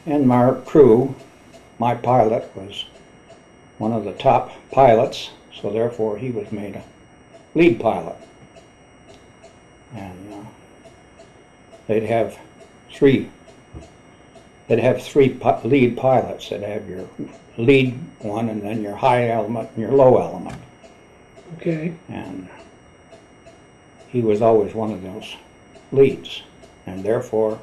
in my crew, my pilot was one of the top pilots, so therefore he was made a lead pilot. And they'd have three lead pilots. They'd have your lead one, and then your high element and your low element. Okay. And he was always one of those leads, and therefore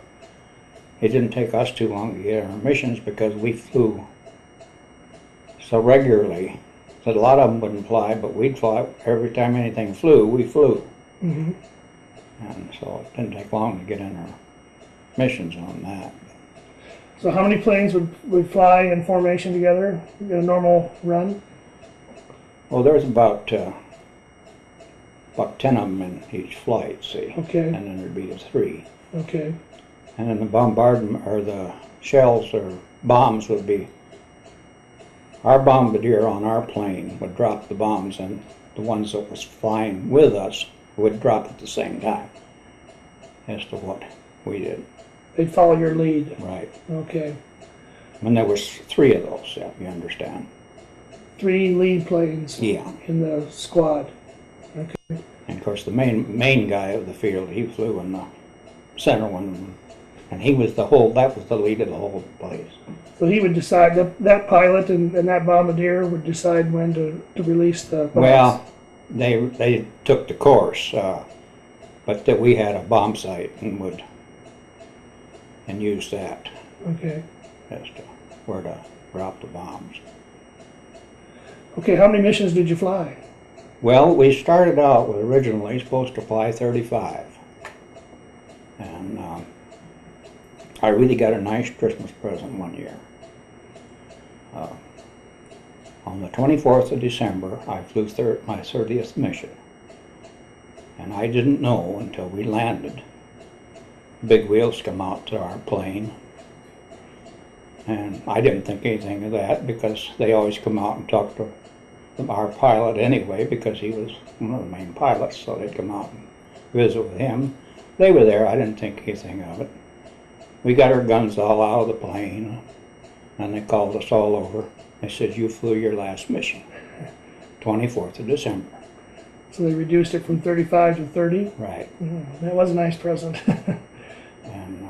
it didn't take us too long to get our missions because we flew so regularly that a lot of them wouldn't fly, but we'd fly every time anything flew. We flew. Mm-hmm. And so it didn't take long to get in our missions on that. So how many planes would fly in formation together in a normal run? Well, there's about 10 of them in each flight, see? Okay. And then there'd be the 3. Okay. And then the bombardment, or the shells or bombs would be, our bombardier on our plane would drop the bombs, and the ones that was flying with us would drop at the same time as to what we did. They'd follow your lead. Right. Okay. And there was 3 of those, yeah, you understand. 3 lead planes. Yeah. In the squad. Okay. And of course the main guy of the field, he flew in the center one, and he was that was the lead of the whole place. So he would decide, that pilot and that bombardier would decide when to release the bombs. Well, they took the course, but that we had a bomb sight and used that Okay. as to where to drop the bombs. Okay, how many missions did you fly? Well, we started out with originally supposed to fly 35. And I really got a nice Christmas present one year. On the 24th of December, I flew my 30th mission. And I didn't know until we landed. Big wheels come out to our plane. And I didn't think anything of that because they always come out and talk to our pilot anyway, because he was one of the main pilots, so they'd come out and visit with him. They were there, I didn't think anything of it. We got our guns all out of the plane, and they called us all over. They said, you flew your last mission, 24th of December. So they reduced it from 35 to 30? Right. That was a nice present. And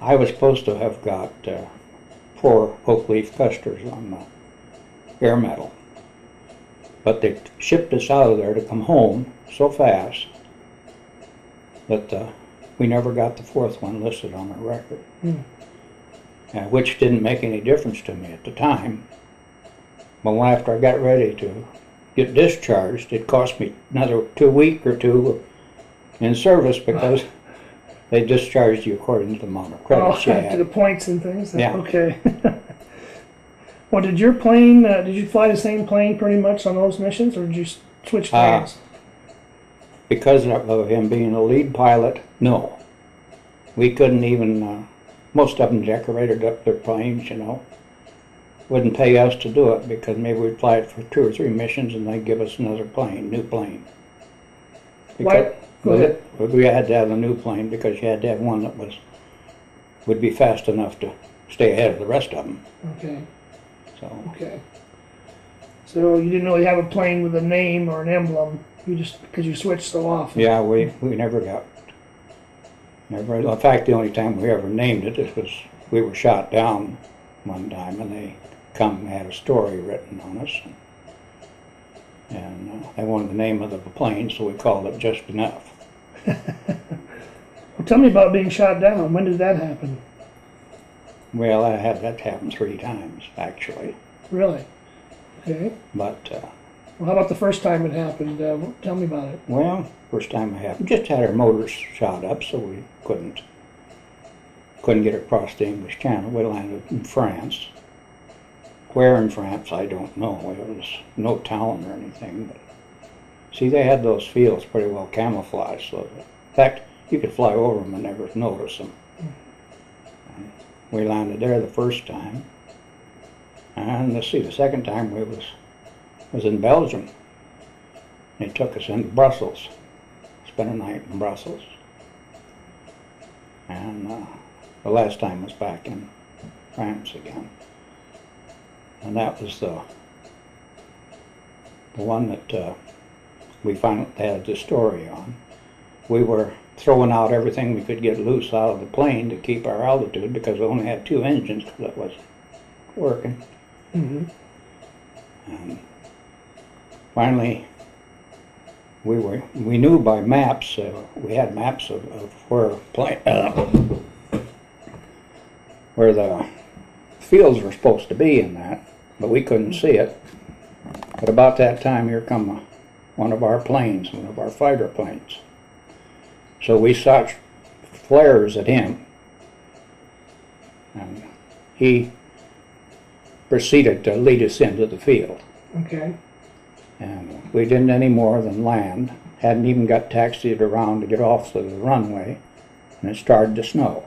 I was supposed to have got 4 oak leaf custers on the air medal, but they shipped us out of there to come home so fast that we never got the 4th one listed on our record, which didn't make any difference to me at the time. But after I got ready to get discharged, it cost me another 2 weeks or 2 in service because they discharged you according to the amount of credits you had. To the points and things? Yeah. Okay. Well, did your plane, did you fly the same plane pretty much on those missions, or did you switch planes? Because of him being a lead pilot, no. We couldn't even, most of them decorated up their planes, you know. Wouldn't pay us to do it because maybe we'd fly it for 2 or 3 missions and they'd give us another plane, new plane. Why? Go ahead. We had to have a new plane because you had to have one that would be fast enough to stay ahead of the rest of them. Okay. Okay. So you didn't really have a plane with a name or an emblem, because you switched so often. Yeah, we never got. In fact, the only time we ever named it was we were shot down one time, and they come and had a story written on us, and they wanted the name of the plane, so we called it Just Enough. Well, tell me about being shot down. When did that happen? Well, I had that happen 3 times, actually. Really? Okay. But, well, how about the first time it happened? Tell me about it. Well, first time it happened, just had our motors shot up, so we couldn't get across the English Channel. We landed in France. Where in France, I don't know. It was no town or anything. But see, they had those fields pretty well camouflaged, so that, in fact, you could fly over them and never notice them. We landed there the first time, and let's see, the second time we was in Belgium. They took us into Brussels, spent a night in Brussels, and The last time was back in France again. And that was the one that we finally had the story on. We were throwing out everything we could get loose out of the plane to keep our altitude because we only had 2 engines that was working. Mm-hmm. And finally, we knew by maps. We had maps of where the fields were supposed to be in that, but we couldn't see it. But about that time, here come one of our planes, one of our fighter planes. So we shot flares at him, and he proceeded to lead us into the field. Okay. And we didn't any more than land. Hadn't even got taxied around to get off the runway, and it started to snow.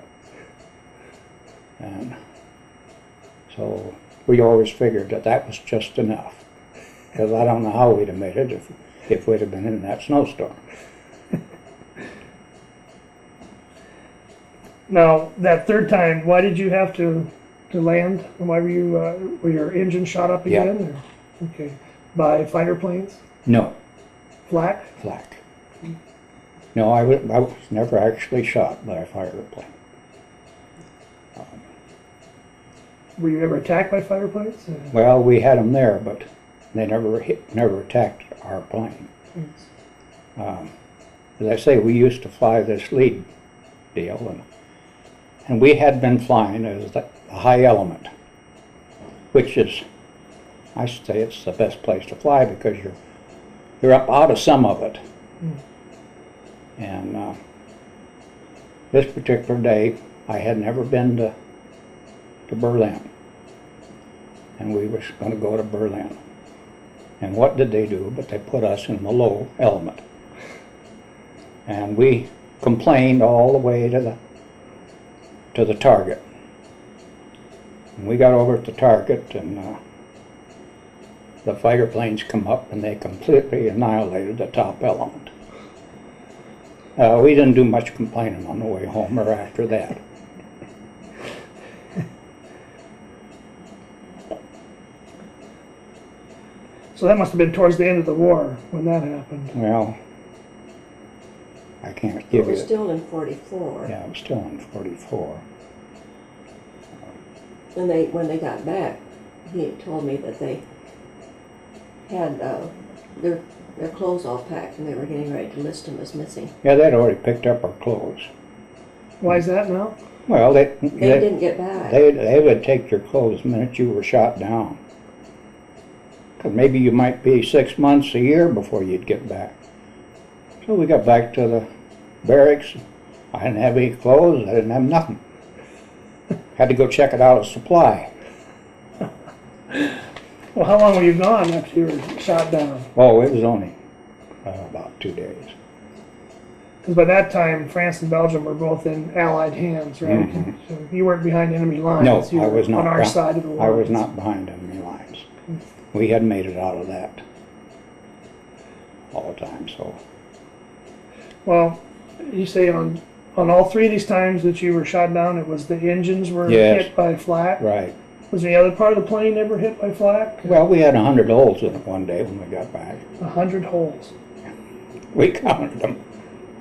And so we always figured that was just enough, because I don't know how we'd have made it if we'd have been in that snowstorm. Now, that third time, why did you have to land? Why were you, were your engine shot up again? Yeah. Or, okay. By fighter planes? No. Flak? Flak. No, I was never actually shot by a fighter plane. Were you ever attacked by fighter planes? Well, we had them there, but they never attacked our plane. As I say, we used to fly this lead deal, and we had been flying as a high element, which is, I should say, it's the best place to fly because you're up out of some of it. And this particular day, I had never been to Berlin, and we were going to go to Berlin. And what did they do? But they put us in the low element, and we complained all the way to the target. And we got over at the target, and the fighter planes come up, and they completely annihilated the top element. We didn't do much complaining on the way home or after that. So that must have been towards the end of the war when that happened. Well, I can't It give was you. still in 44. Yeah, it was still in 44. When they got back, he told me that they had their clothes all packed and they were getting ready to list them as missing. Yeah, they'd already picked up our clothes. Why is that now? Well, They didn't get back. They would take your clothes the minute you were shot down. 'Cause maybe you might be 6 months, a year before you'd get back. So we got back to the barracks. I didn't have any clothes. I didn't have nothing. Had to go check it out of supply. Well, how long were you gone after you were shot down? Oh, it was only about 2 days. Because by that time, France and Belgium were both in Allied hands, right? Mhm. So you weren't behind enemy lines. No, You I were was not. on our side of the I was lines. not behind enemy lines. We had made it out of that all the time. So Well, you say on all three of these times that you were shot down, it was the engines were Yes. hit by flak. right. Was any other part of the plane ever hit by flak? Well, we had 100 holes in it one day when we got back. 100 holes. We counted them.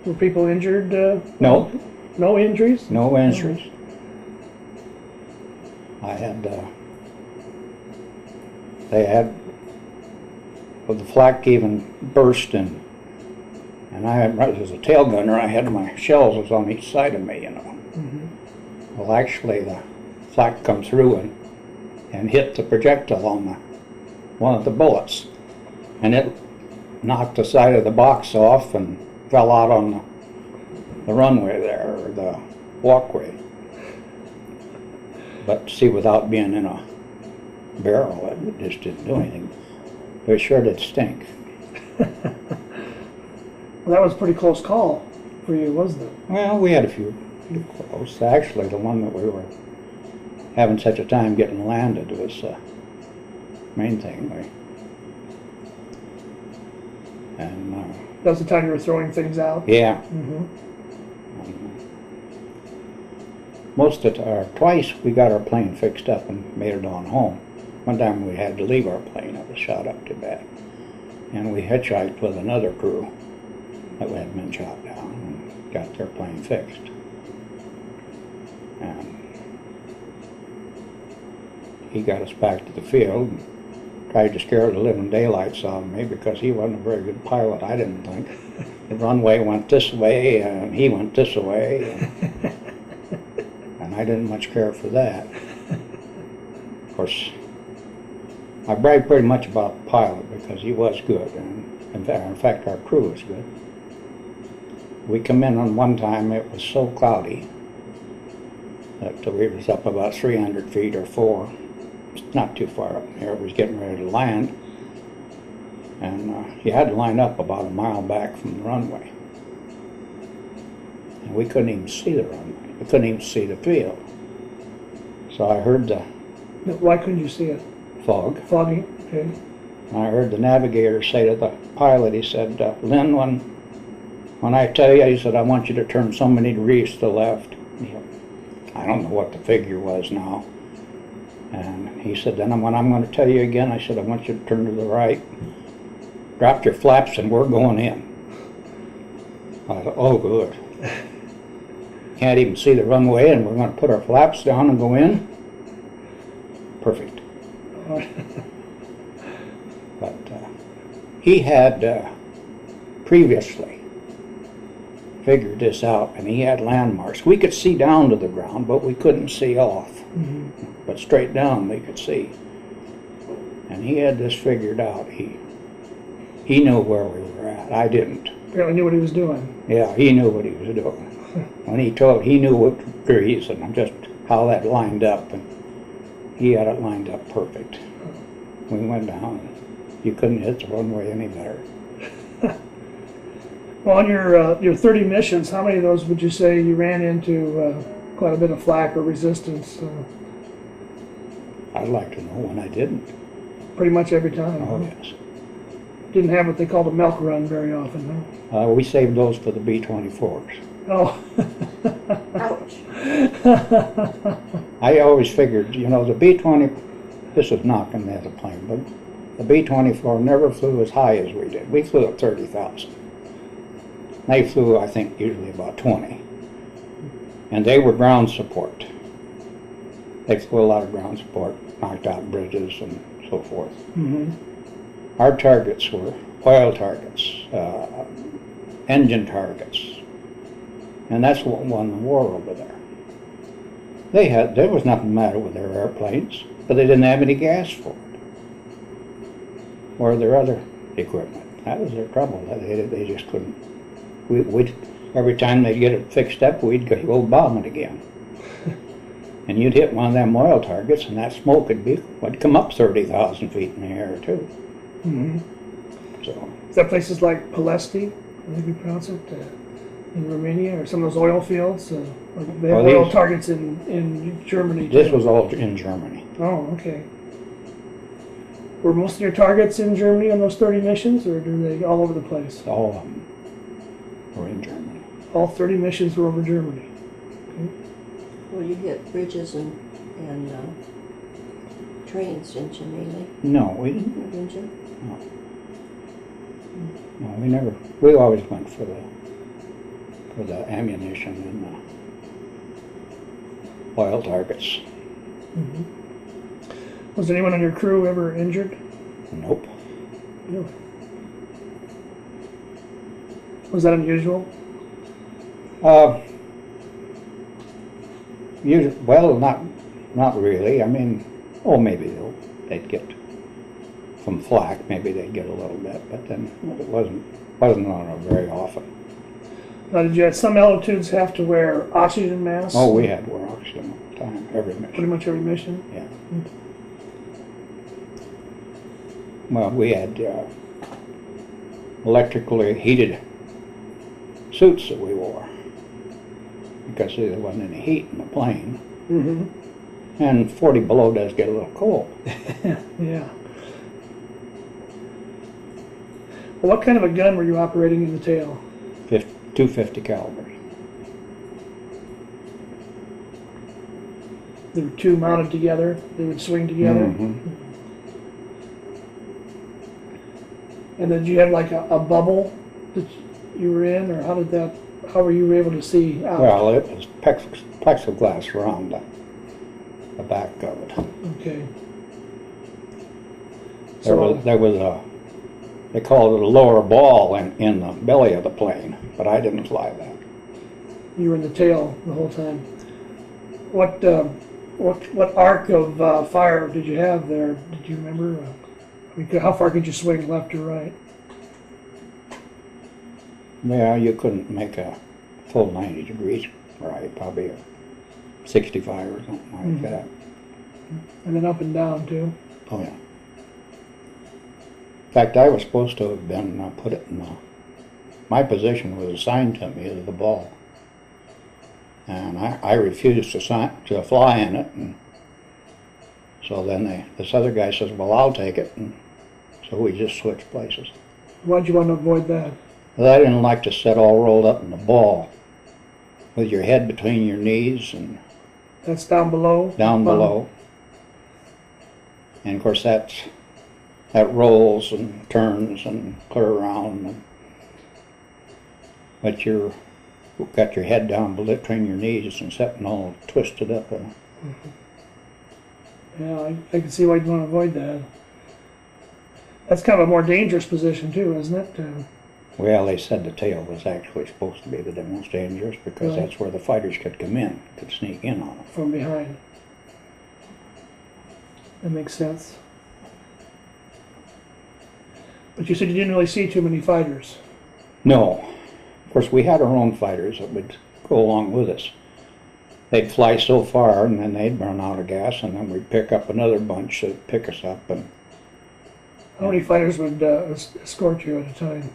Were people injured? No, No injuries? no injuries. I had, they had, well, the flak even burst and I had, as a tail gunner, I had my shells was on each side of me, you know. Mm-hmm. Well, actually, the flak come through and hit the projectile on one of the bullets, and it knocked the side of the box off and fell out on the runway there, or the walkway. But see, without being in a barrel, it just didn't do anything. But it sure did stink. Well, that was a pretty close call for you, wasn't it? Well, we had a few close. Actually, the one that we were having such a time getting landed was the main thing. And That was the time you were throwing things out? yeah, Mm-hmm. twice we got our plane fixed up and made it on home. One time we had to leave our plane, it was shot up too bad. And we hitchhiked with another crew that had been shot down and got their plane fixed. And he got us back to the field and tried to scare the living daylights out of me because he wasn't a very good pilot, I didn't think. The runway went this way and he went this way. And I didn't much care for that. Of course, I bragged pretty much about the pilot because he was good, and in fact our crew was good. We come in on one time, it was so cloudy that we was up about 300 feet or 4, not too far up there. It was getting ready to land, and you had to line up about a mile back from the runway. And we couldn't even see the runway. We couldn't even see the field. So I heard the Why couldn't you see it? fog. Foggy. Okay. And I heard the navigator say to the pilot, he said, Lynn, when I tell you, he said, I want you to turn so many degrees to the left. I don't know what the figure was now. And he said, then when I'm going to tell you again, I said, I want you to turn to the right. Drop your flaps and we're going in. I thought, oh, good. Can't even see the runway and we're going to put our flaps down and go in? Perfect. But he had previously figured this out, and he had landmarks. We could see down to the ground, but we couldn't see off. Mm-hmm. But straight down we could see. And he had this figured out. He knew where we were at. I didn't. Apparently knew what he was doing. Yeah, he knew what he was doing. When he knew what degrees and just how that lined up, and he had it lined up perfect. We went down, and you couldn't hit the runway any better. Well, on your 30 missions, how many of those would you say you ran into quite a bit of flak or resistance? I'd like to know when I didn't. Pretty much every time. Oh, huh? yes. Didn't have what they called a milk run very often, huh? We saved those for the B-24s. Oh. Ouch. I always figured, the B-20, this is knocking the other plane, but the B-24 never flew as high as we did. We flew at 30,000. They flew, I think, usually about 20. And they were ground support. They flew a lot of ground support, knocked out bridges and so forth. Mm-hmm. Our targets were oil targets, engine targets. And that's what won the war over there. There was nothing the matter with their airplanes, but they didn't have any gas for it. Or their other equipment. That was their trouble. They just couldn't. Every time they'd get it fixed up, we'd go bomb it again. And you'd hit one of them oil targets, and that smoke would come up 30,000 feet in the air, too. Mm-hmm. So. Is that places like Palesti, I think you pronounce it, in Romania, or some of those oil fields? They have oil targets in Germany, too. This was all in Germany. Oh, okay. Were most of your targets in Germany on those 30 missions, or are they all over the place? All of them were in Germany. All 30 missions were over Germany. Okay. Well, you hit bridges and trains, didn't you, mainly? No, we didn't. Didn't you? No. No, we never. We always went for the ammunition and the oil targets. Mm-hmm. Was anyone on your crew ever injured? Nope. Really? Was that unusual? Well, not really. I mean, maybe they'd get from flak. Maybe they'd get a little bit, but then it wasn't on it very often. Now, did you at some altitudes have to wear oxygen masks? Oh, we had to wear oxygen all the time, every mission. Pretty much every mission? Yeah. Well, we had electrically heated suits that we wore because there wasn't any heat in the plane. Mm-hmm. And 40 below does get a little cold. Yeah. Well, what kind of a gun were you operating in the tail? 250 calibers. there were two mounted together. They would swing together. Mhm. And then did you have like a bubble that you were in, or how were you able to see out? Well, it was plexiglass around the back of it. Okay. There was a, they called it a lower ball in the belly of the plane, but I didn't fly that. You were in the tail the whole time. What arc of fire did you have there? Did you remember? I mean, how far could you swing left or right? Yeah, you couldn't make a full 90 degrees right, probably a 65 or something like that. And then up and down too. Oh yeah. In fact, I was supposed to have been put it in my position was assigned to me as the ball, and I refused to fly in it, and so then this other guy says, "Well, I'll take it," and so we just switched places. Why'd you want to avoid that? Well, I didn't like to sit all rolled up in the ball with your head between your knees and That's down below. down below, and of course that rolls and turns and clear around, but you've got your head down between your knees and sitting all twisted up. Yeah, I can see why you'd want to avoid that. That's kind of a more dangerous position too, isn't it? Well, they said the tail was actually supposed to be the most dangerous because Really? that's where the fighters could come in, could sneak in on them. From behind. That makes sense. But you said you didn't really see too many fighters. No. Of course, we had our own fighters that would go along with us. They'd fly so far, and then they'd run out of gas, and then we'd pick up another bunch that'd pick us up. And How many fighters would escort you at a time?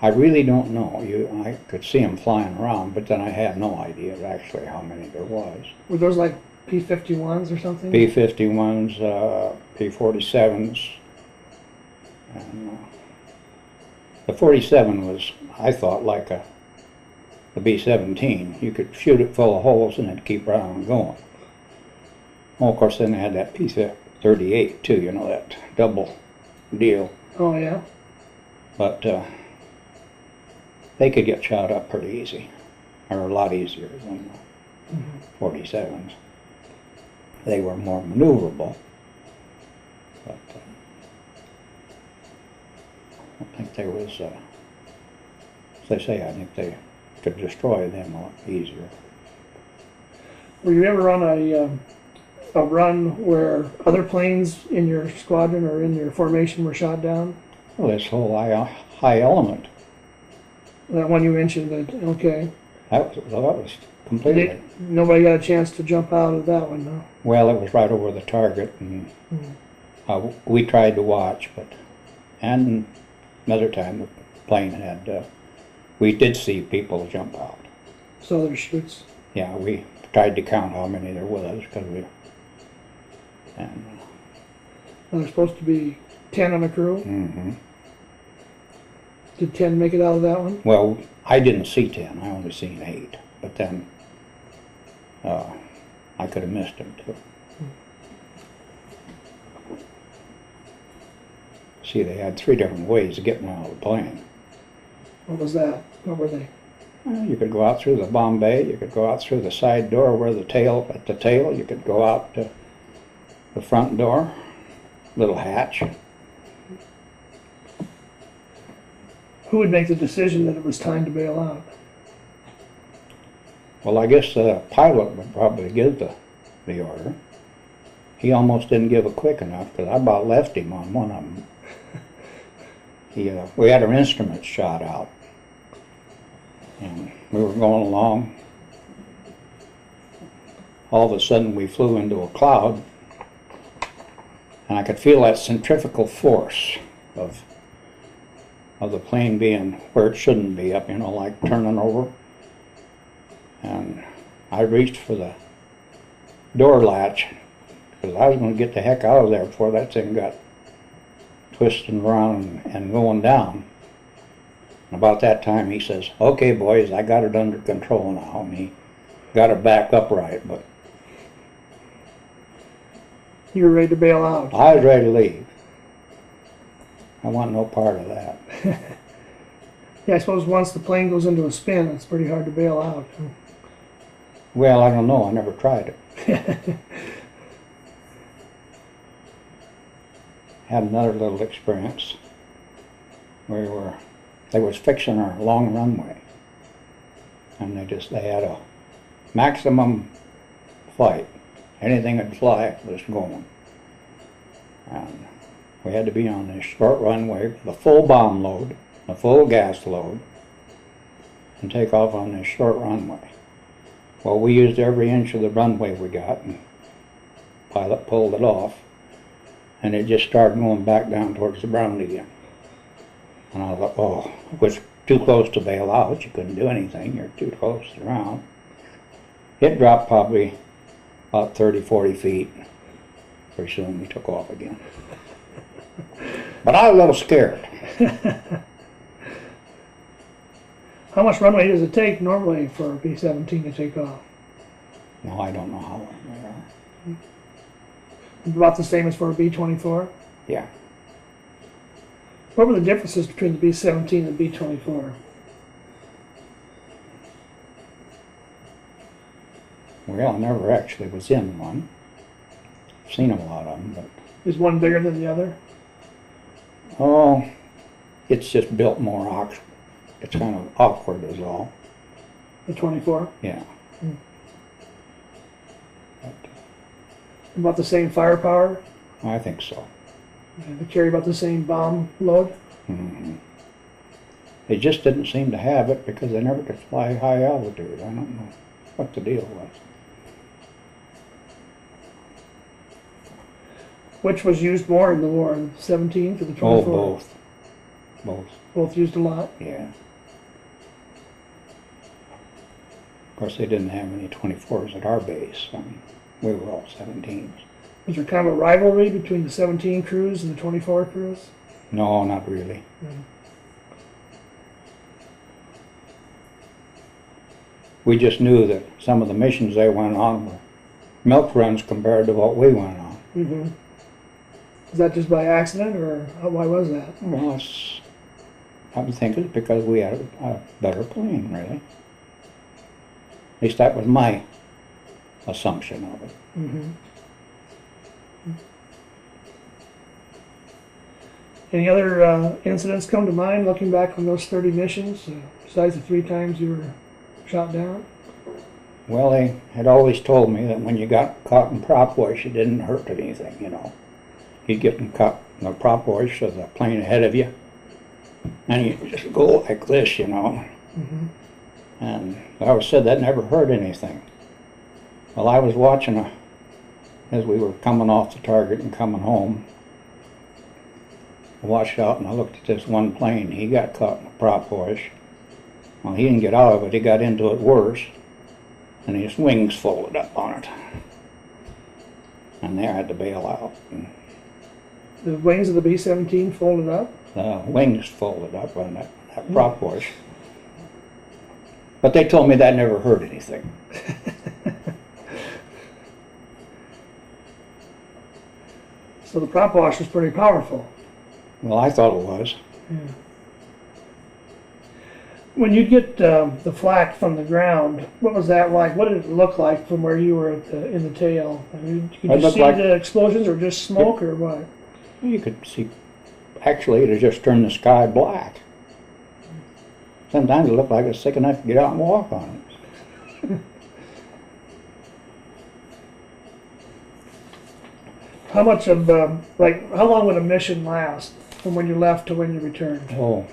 I really don't know. I could see them flying around, but then I had no idea actually how many there was. Were those like P-51s or something? P-51s, P-47s, and the 47 was, I thought, like the B-17. You could shoot it full of holes and it'd keep right on going. Well, of course, then they had that P-38 too, you know, that double deal. Oh yeah? But they could get shot up pretty easy, or a lot easier than the 47s. They were more maneuverable, but I don't think there was, as I say, I think they could destroy them a lot easier. Were you ever on a run where other planes in your squadron or in your formation were shot down? Well, this whole high element, That one you mentioned, okay. that was completely. Nobody got a chance to jump out of that one, no? Well, it was right over the target, and we tried to watch, and another time the plane had, we did see people jump out. So there's shoots. Yeah, we tried to count how many there was, because and There's supposed to be 10 on the crew. mm-hmm. Did 10 make it out of that one? Well, I didn't see 10, I only seen 8, but then I could have missed them too. See, they had 3 different ways of getting out of the plane. What was that? What were they? You could go out through the bomb bay, you could go out through the side door where at the tail, you could go out to the front door, little hatch. Who would make the decision that it was time to bail out? Well, I guess the pilot would probably give the order. He almost didn't give it quick enough, because I about left him on one of them. We had our instruments shot out, and we were going along. All of a sudden we flew into a cloud, and I could feel that centrifugal force of the plane being where it shouldn't be, up, like turning over. And I reached for the door latch, because I was going to get the heck out of there before that thing got twisting around and going down. And about that time he says, "Okay boys, I got it under control now," and he got it back upright, but You were ready to bail out. I was ready to leave. I want no part of that. Yeah, I suppose once the plane goes into a spin, it's pretty hard to bail out. Well, I don't know. I never tried it. Had another little experience. They was fixing our long runway. And they had a maximum flight. Anything that fly was going. And we had to be on this short runway with a full bomb load, a full gas load, and take off on this short runway. Well, we used every inch of the runway we got, and pilot pulled it off, and it just started going back down towards the ground again. And I thought, oh, it was too close to bail out. You couldn't do anything. You're too close to the ground. It dropped probably about 30, 40 feet. Pretty soon we took off again. But I was a little scared. How much runway does it take normally for a B-17 to take off? No, I don't know how long they are. About the same as for a B-24? Yeah. What were the differences between the B-17 and the B-24? Well, I never actually was in one. Seen a lot of them, but... Is one bigger than the other? Oh, it's just built more awkward. It's kind of awkward is all. The 24? Yeah. About the same firepower? I think so. And they carry about the same bomb load? Mm-hmm. They just didn't seem to have it because they never could fly high altitude. I don't know what the deal was. Which was used more in the war, the 17 for the 24? Oh, both. Both. Both used a lot? Yeah. Of course, they didn't have any 24s at our base. I mean, we were all 17s. Was there kind of a rivalry between the 17 crews and the 24 crews? No, not really. We just knew that some of the missions they went on were milk runs compared to what we went on. Mm-hmm. Was that just by accident, or why was that? Well, I would think it's because we had a better plane, really. At least that was my assumption of it. Mm-hmm. Any other incidents come to mind looking back on those 30 missions, besides the 3 times you were shot down? Well, they had always told me that when you got caught in prop wash, it didn't hurt anything, you know. You'd get caught in the prop wash of the plane ahead of you, and you just go like this, you know. Mm-hmm. And I always said that never hurt anything. Well, I was watching as we were coming off the target and coming home. I watched out and I looked at this one plane. He got caught in a prop wash. Well, he didn't get out of it. He got into it worse. And his wings folded up on it. And they had to bail out. And the wings of the B-17 folded up? the wings folded up on that prop wash. But they told me that never hurt anything. So the prop wash was pretty powerful. Well, I thought it was. Yeah. When you get the flak from the ground, what was that like? What did it look like from where you were in the tail? I mean, could you see the explosions or just smoke or what? You could see, actually, it just turned the sky black. Sometimes it looked like it's thick enough to get out and walk on it. How much of, how long would a mission last from when you left to when you returned? Oh.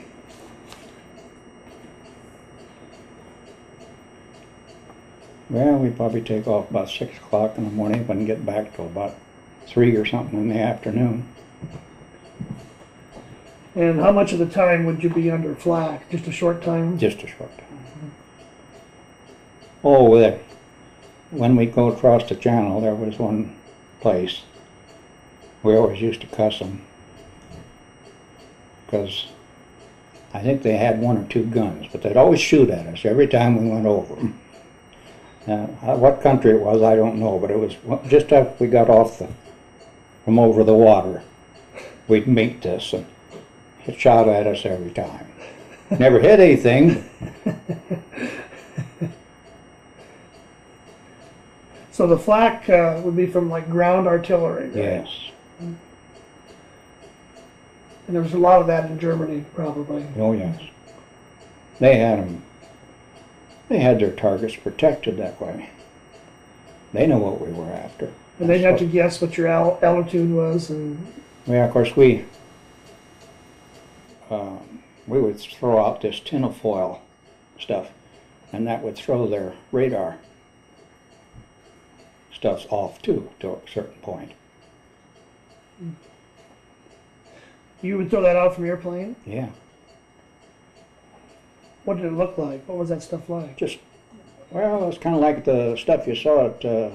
Well, we'd probably take off about 6 o'clock in the morning and get back till about 3 or something in the afternoon. And how much of the time would you be under flak? Just a short time? Just a short time. Oh, when we'd go across the channel, there was one place we always used to cuss them because I think they had 1 or 2 guns, but they'd always shoot at us every time we went over them. What country it was, I don't know, but it was just after we got off from over the water. We'd meet this, and it shot at us every time. Never hit anything. So the flak would be from like ground artillery, right? Yes. And there was a lot of that in Germany, probably. Oh, yes. They had them. They had their targets protected that way. They know what we were after. And they'd have to guess what your altitude was, and Yeah, of course, we would throw out this tinfoil stuff, and that would throw their radar stuffs off too, to a certain point. you would throw that out from your plane? Yeah, What did it look like? What was that stuff like? just, well, it's kind of like the stuff you saw at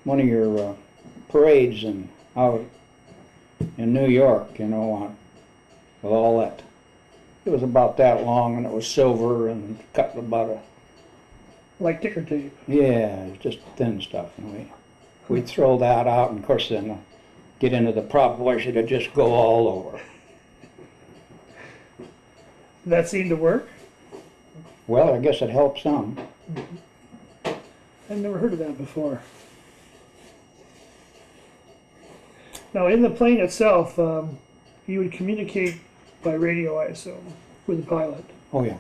one of your parades out in New York, you know, with all that. It was about that long, and it was silver and cut about a, Like ticker tape. yeah, it was just thin stuff. And we'd throw that out, and of course then get into the prop voice, it'd just go all over. Did that seem to work? Well, I guess it helped some. I've never heard of that before. Now, in the plane itself, you would communicate by radio, I assume, with the pilot. Oh, yeah.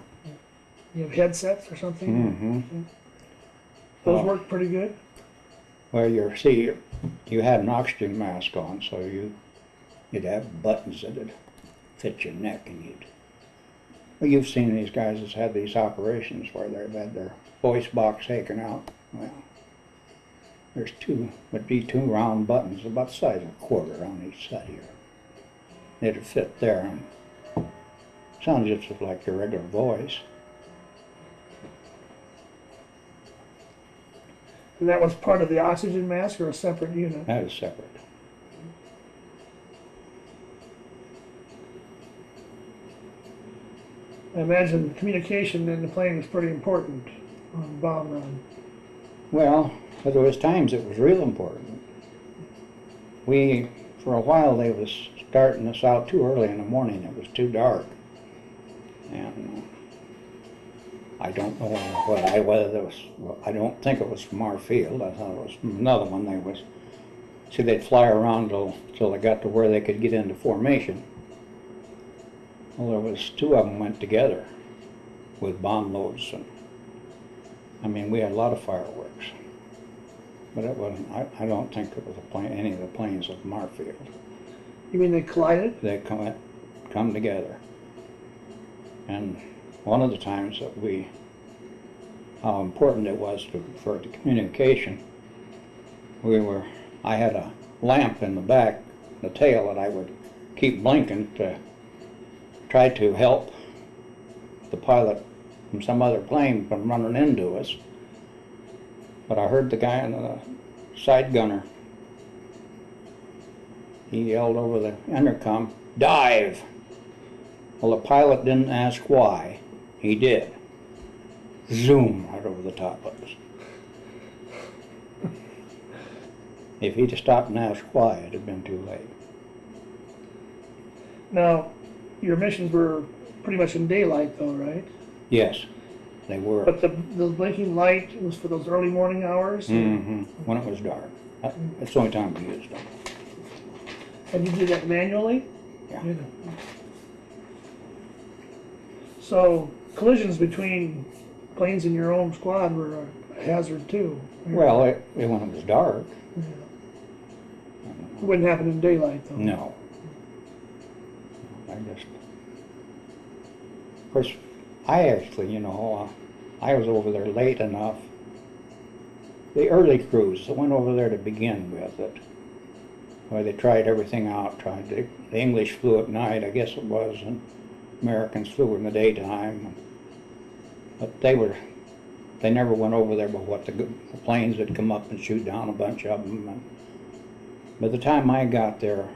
You have headsets or something? Mm-hmm. Those work pretty good? Well, you had an oxygen mask on, so you'd have buttons that'd fit your neck, and well, you've seen these guys that's had these operations where they've had their voice box taken out. Well, would be two round buttons about the size of a quarter on each side here. It'd fit there, and sounds just like your regular voice. And that was part of the oxygen mask or a separate unit? That is separate. I imagine communication in the plane was pretty important on bomb run. Well, but there was times it was real important. For a while, they was starting us out too early in the morning. It was too dark, and I don't know whether there was. Well, I don't think it was from our field. I thought it was from another one. They'd fly around till they got to where they could get into formation. Well, there was two of them went together with bomb loads, and I mean, we had a lot of fireworks. But it wasn't. I don't think it was any of the planes of our field. You mean they collided? They come together, and one of the times that how important it was for the communication. I had a lamp in the back, the tail, that I would keep blinking to try to help the pilot from some other plane from running into us. But I heard the guy on the side gunner. He yelled over the intercom, "Dive!" Well, the pilot didn't ask why. He did. Zoom right over the top of us. If he'd have stopped and asked why, it'd have been too late. Now, your missions were pretty much in daylight though, right? Yes, they were. But the blinking light was for those early morning hours? Mm-hmm. When it was dark. That's the only time we used them. And you did that manually? Yeah. So collisions between planes in your own squad were a hazard too. Well, when it was dark. Yeah. It wouldn't happen in daylight though. No. Of course, I actually, I was over there late enough. The early crews that went over there to begin with it, where they tried everything out, the English flew at night, I guess it was, and Americans flew in the daytime. But they never went over there but what the planes would come up and shoot down a bunch of them. And by the time I got there,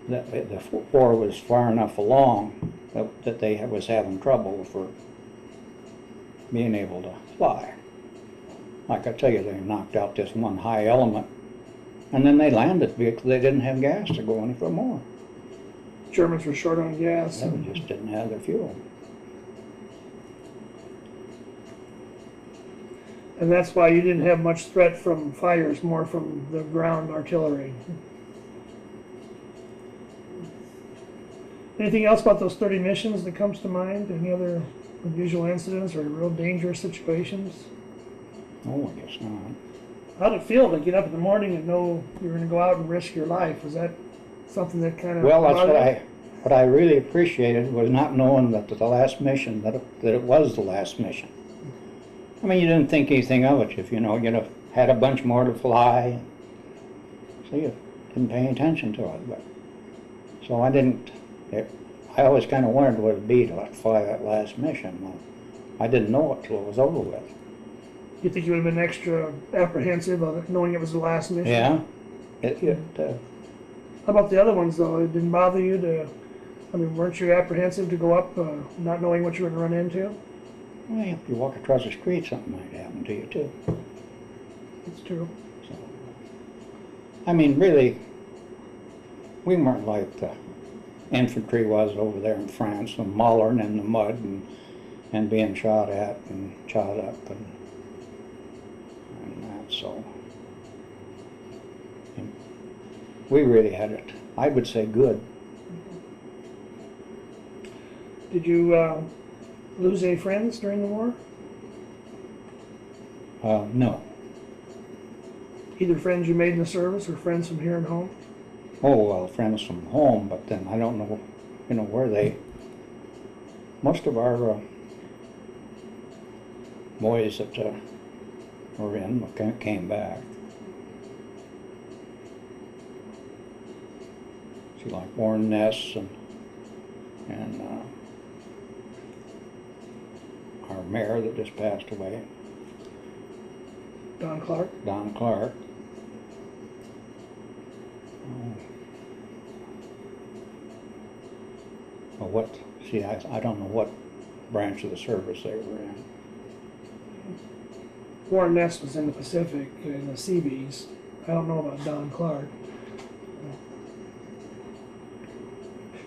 the war was far enough along that they was having trouble for being able to fly. Like I tell you, they knocked out this one high element And then they landed because they didn't have gas to go any for more. Germans were short on gas. They just didn't have their fuel. And that's why you didn't have much threat from fires, more from the ground artillery. Anything else about those 30 missions that comes to mind? Any other unusual incidents or real dangerous situations? Oh, I guess not. How did it feel to get up in the morning and know you were going to go out and risk your life? Was that something that kind of... Well, that's what I really appreciated was not knowing that the last mission, that it was the last mission. I mean, you didn't think anything of it if, you'd have had a bunch more to fly. So you didn't pay any attention to it. But so I didn't... I always kind of wondered what it'd be to fly that last mission. Well, I didn't know it till it was over with. You think you would have been extra apprehensive of knowing it was the last mission? Yeah. How about the other ones, though? It didn't bother you to... I mean, weren't you apprehensive to go up not knowing what you were going to run into? Well, if you walk across the street, something might happen to you, too. That's true. So, I mean, really, we weren't like the infantry was over there in France, and mauling in the mud and being shot at and shot up and that. So and we really had it, I would say, good. Did you lose any friends during the war? No. Either friends you made in the service or friends from here and home? Oh, well, friends from home, but then I don't know, where they... Most of our boys that were in came back. See, like Warren Ness and our mayor that just passed away, Don Clark? Don Clark. Well, I don't know what branch of the service they were in. Warren Ness was in the Pacific, in the Seabees. I don't know about Don Clark.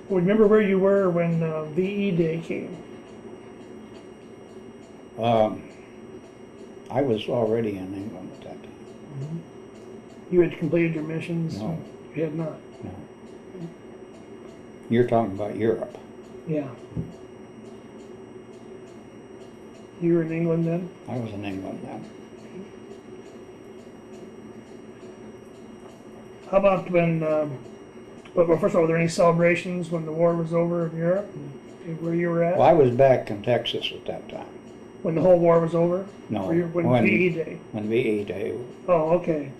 Well, remember where you were when VE Day came? I was already in England at that time. Mm-hmm. You had completed your missions? No. You had not? No. You're talking about Europe. Yeah. You were in England then? I was in England then. How about when, well, first of all, were there any celebrations when the war was over in Europe, and where you were at? Well, I was back in Texas at that time. When the whole war was over? No. When VE Day? When VE Day. Oh, okay.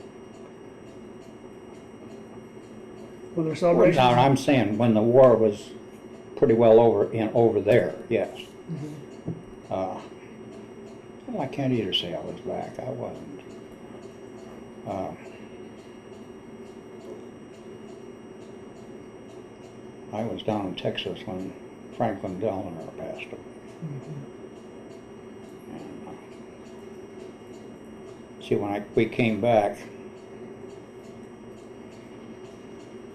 Were there celebrations? Now, I'm saying when the war was pretty well over there, yes. Mm-hmm. Well, I can't either say I was back. I wasn't. I was down in Texas when Franklin Delano passed away. Mm-hmm. And, see, when we came back,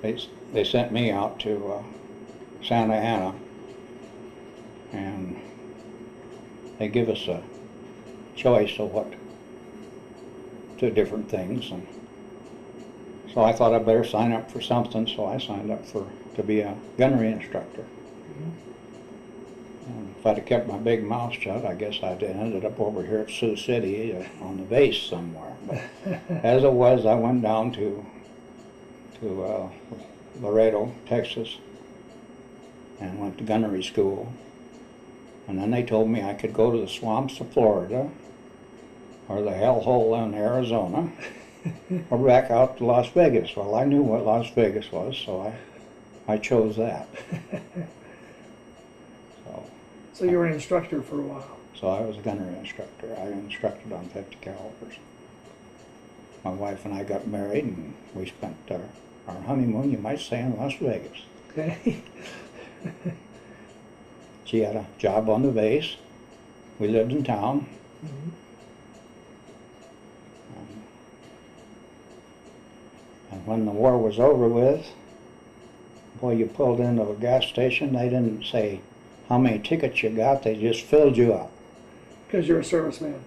they sent me out to Santa Ana, and they give us a choice of two different things, and so I thought I'd better sign up for something, so I signed up to be a gunnery instructor. Mm-hmm. And if I'd have kept my big mouth shut, I guess I'd have ended up over here at Sioux City on the base somewhere. But as it was, I went down to Laredo, Texas, and went to gunnery school. And then they told me I could go to the swamps of Florida, or the hellhole in Arizona, or back out to Las Vegas. Well, I knew what Las Vegas was, so I chose that. So you were an instructor for a while? So I was a gunnery instructor. I instructed on 50 calibers. My wife and I got married, and we spent our honeymoon, you might say, in Las Vegas. Okay. She had a job on the base. We lived in town. Mm-hmm. And when the war was over with, boy, you pulled into a gas station, they didn't say how many tickets you got, they just filled you up. Because you're a serviceman.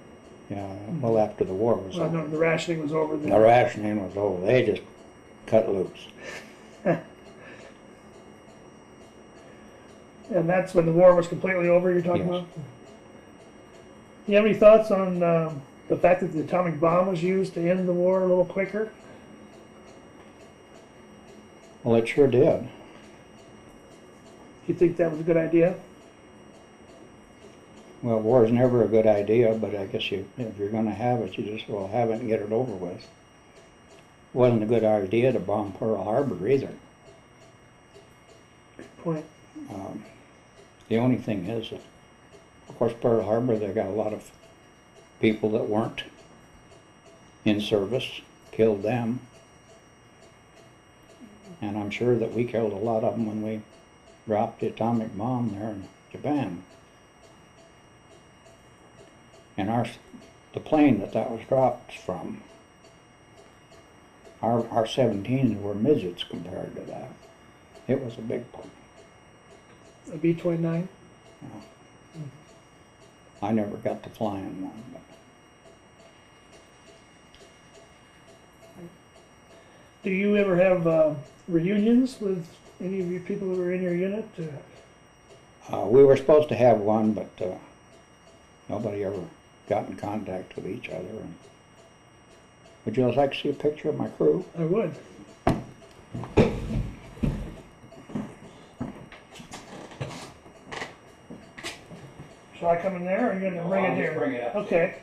Yeah, well, after the war was Well, over. no, the rationing was over then. The rationing was over. They just cut loose. And that's when the war was completely over, you're talking Yes. about? You have any thoughts on the fact that the atomic bomb was used to end the war a little quicker? Well, it sure did. You think that was a good idea? Well, war is never a good idea, but I guess if you're going to have it, you just will have it and get it over with. It wasn't a good idea to bomb Pearl Harbor either. Good point. The only thing is that, of course, Pearl Harbor, they got a lot of people that weren't in service, killed them. And I'm sure that we killed a lot of them when we dropped the atomic bomb there in Japan. And the plane that was dropped from, our 17s were midgets compared to that. It was a big plane. A B-29? Yeah. I never got to fly in one, but Do you ever have reunions with any of you people who were in your unit? we were supposed to have one, but nobody ever got in contact with each other. And would you like to see a picture of my crew? I would. Shall I come in there, or are you going to bring it here? Bring it up. Okay.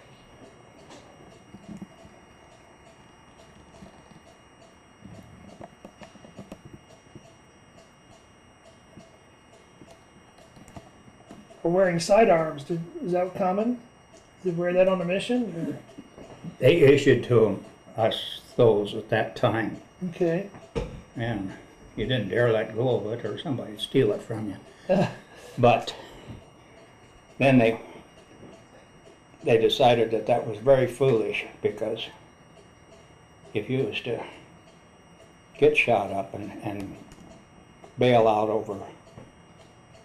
We're wearing sidearms. Is that common? Did you wear that on the mission? They issued to us those at that time, Or? Okay. and you didn't dare let go of it or somebody would steal it from you. But then they decided that that was very foolish, because if you was to get shot up and bail out over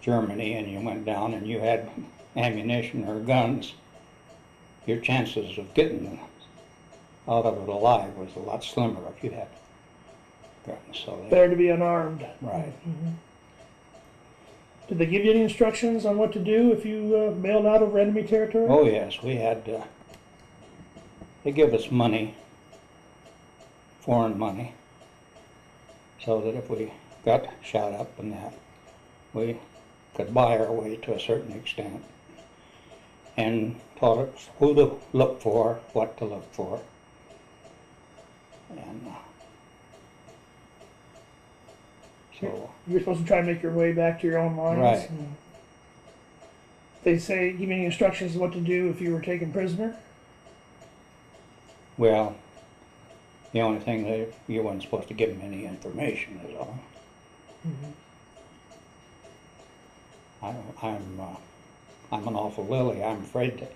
Germany and you went down and you had ammunition or guns, your chances of getting out of it alive was a lot slimmer if you had guns. So Better to be unarmed. right. Mm-hmm. Did they give you any instructions on what to do if you bailed out over enemy territory? Oh yes, we had, they give us money, foreign money, so that if we got shot up and that, we could buy our way to a certain extent, and taught us who to look for, what to look for, and so. You're supposed to try and make your way back to your own lines. Right. And they say, give you any instructions on what to do if you were taken prisoner? Well, the only thing that you weren't supposed to give them any information is all. Mm-hmm. I'm an awful lily. I'm afraid that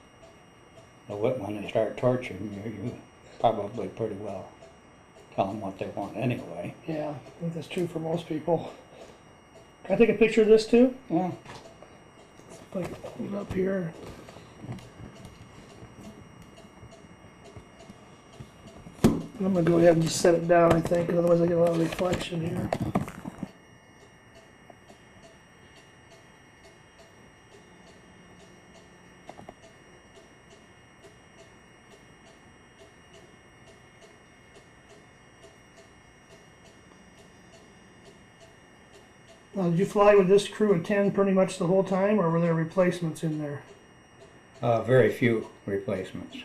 when they start torturing you, you probably pretty well tell them what they want anyway. Yeah, I think that's true for most people. Can I take a picture of this too? Yeah. Like, hold it up here. I'm gonna go ahead and just set it down, I think, otherwise I get a lot of reflection here. Now, did you fly with this crew of 10 pretty much the whole time, or were there replacements in there? Very few replacements.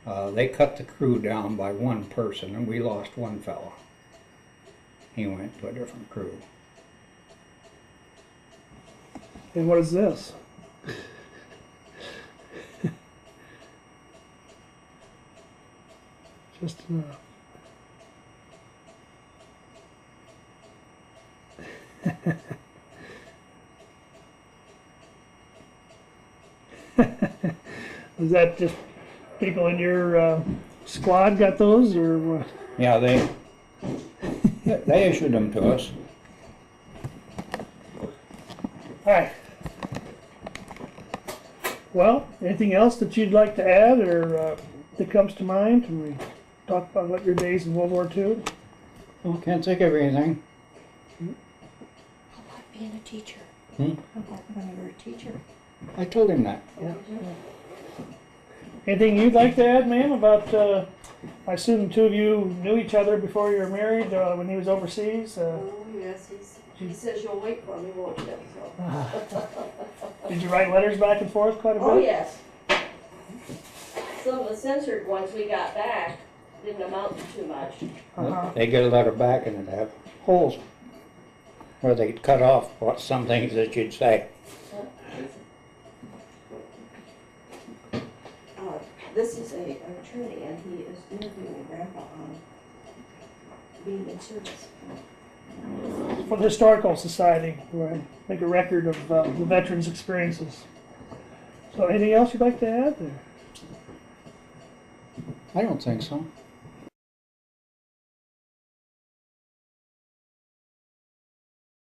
They cut the crew down by one person, and we lost one fellow. He went to a different crew. And what is this? Just Was that just people in your squad got those, or what? Yeah, they issued them to us. Alright. Well, anything else that you'd like to add or that comes to mind? Can we talk about what your days in World War II? Oh, can't think of anything. How about being a teacher? Hmm? How about when you were a teacher? I told him that. Yeah. Anything you'd like to add, ma'am, about, I assume the two of you knew each other before you were married when he was overseas? Oh, yes, he says you'll wait for me, won't you? So. Did you write letters back and forth quite a bit? Oh, yes. Some of the censored ones we got back didn't amount to too much. They get a letter back and it'd have holes where they'd cut off some things that you'd say. This is an attorney, and he is interviewing Grandpa on being in service. For the Historical Society, where I make a record of the veterans' experiences. So anything else you'd like to add? Or? I don't think so.